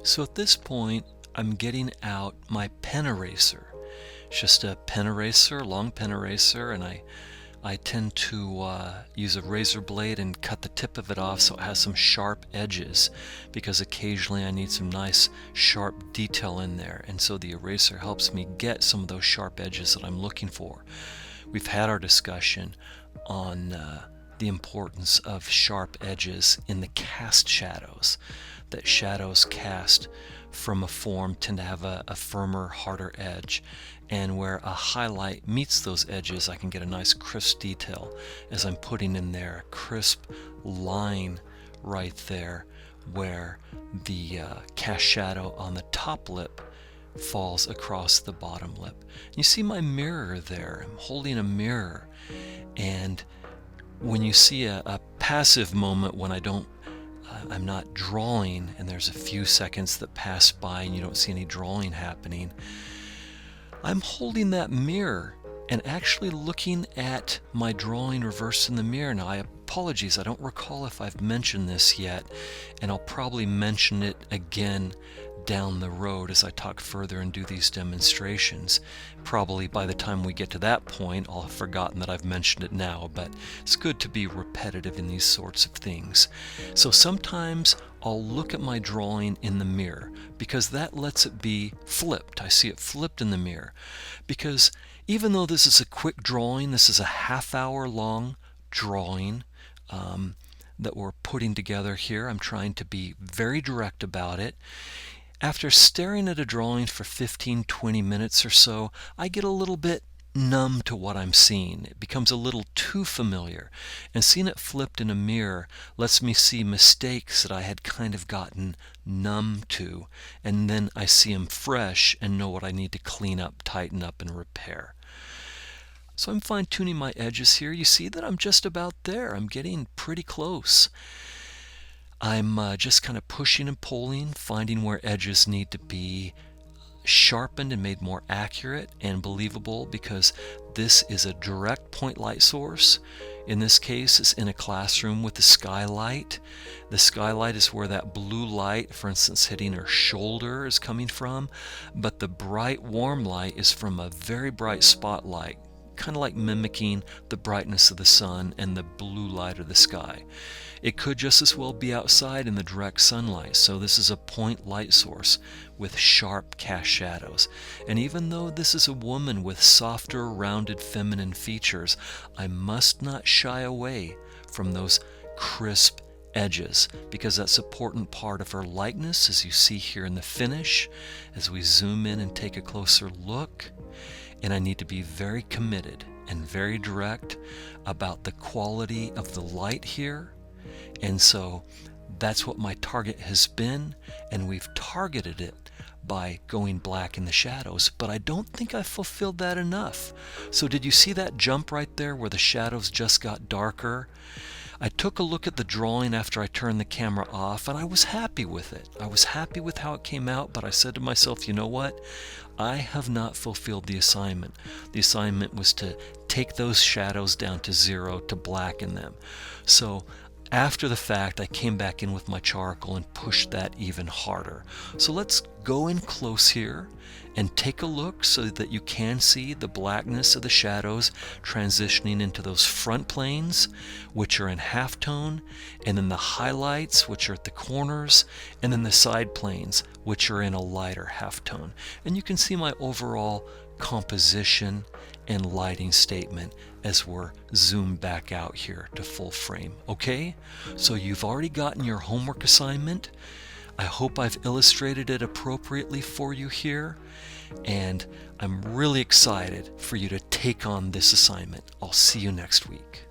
So at this point, I'm getting out my pen eraser. It's just a pen eraser, long pen eraser, and I tend to use a razor blade and cut the tip of it off so it has some sharp edges, because occasionally I need some nice sharp detail in there, and so the eraser helps me get some of those sharp edges that I'm looking for. We've had our discussion on the importance of sharp edges in the cast shadows, that shadows cast from a form tend to have a firmer, harder edge, and where a highlight meets those edges, I can get a nice crisp detail as I'm putting in there a crisp line right there where the cast shadow on the top lip falls across the bottom lip. You see my mirror there. I'm holding a mirror, and when you see a passive moment when I'm not drawing, and there's a few seconds that pass by and you don't see any drawing happening, I'm holding that mirror and actually looking at my drawing reversed in the mirror. Now, apologies, I don't recall if I've mentioned this yet, and I'll probably mention it again down the road as I talk further and do these demonstrations. Probably by the time we get to that point, I'll have forgotten that I've mentioned it now, but it's good to be repetitive in these sorts of things. So sometimes I'll look at my drawing in the mirror, because that lets it be flipped. I see it flipped in the mirror. Because even though this is a quick drawing, this is a half-hour long drawing that we're putting together here. I'm trying to be very direct about it. After staring at a drawing for 15-20 minutes or so, I get a little bit numb to what I'm seeing. It becomes a little too familiar, and seeing it flipped in a mirror lets me see mistakes that I had kind of gotten numb to, and then I see them fresh and know what I need to clean up, tighten up, and repair. So I'm fine-tuning my edges here. You see that I'm just about there. I'm getting pretty close. I'm just kind of pushing and pulling, finding where edges need to be sharpened and made more accurate and believable, because this is a direct point light source. In this case, it's in a classroom with the skylight. The skylight is where that blue light, for instance, hitting her shoulder is coming from, but the bright warm light is from a very bright spotlight, kind of like mimicking the brightness of the sun and the blue light of the sky. It could just as well be outside in the direct sunlight, so this is a point light source with sharp cast shadows. And even though this is a woman with softer, rounded, feminine features, I must not shy away from those crisp edges, because that's an important part of her likeness, as you see here in the finish, as we zoom in and take a closer look. And I need to be very committed and very direct about the quality of the light here. And so that's what my target has been, and we've targeted it by going black in the shadows, but I don't think I fulfilled that enough. So did you see that jump right there where the shadows just got darker? I took a look at the drawing after I turned the camera off, and I was happy with it. I was happy with how it came out, but I said to myself, you know what? I have not fulfilled the assignment. The assignment was to take those shadows down to zero, to blacken them. So after the fact, I came back in with my charcoal and pushed that even harder. So let's go in close here and take a look so that you can see the blackness of the shadows transitioning into those front planes, which are in halftone, and then the highlights, which are at the corners, and then the side planes, which are in a lighter halftone. And you can see my overall composition and lighting statement as we're zoomed back out here to full frame. Okay, so you've already gotten your homework assignment. I hope I've illustrated it appropriately for you here, and I'm really excited for you to take on this assignment. I'll see you next week.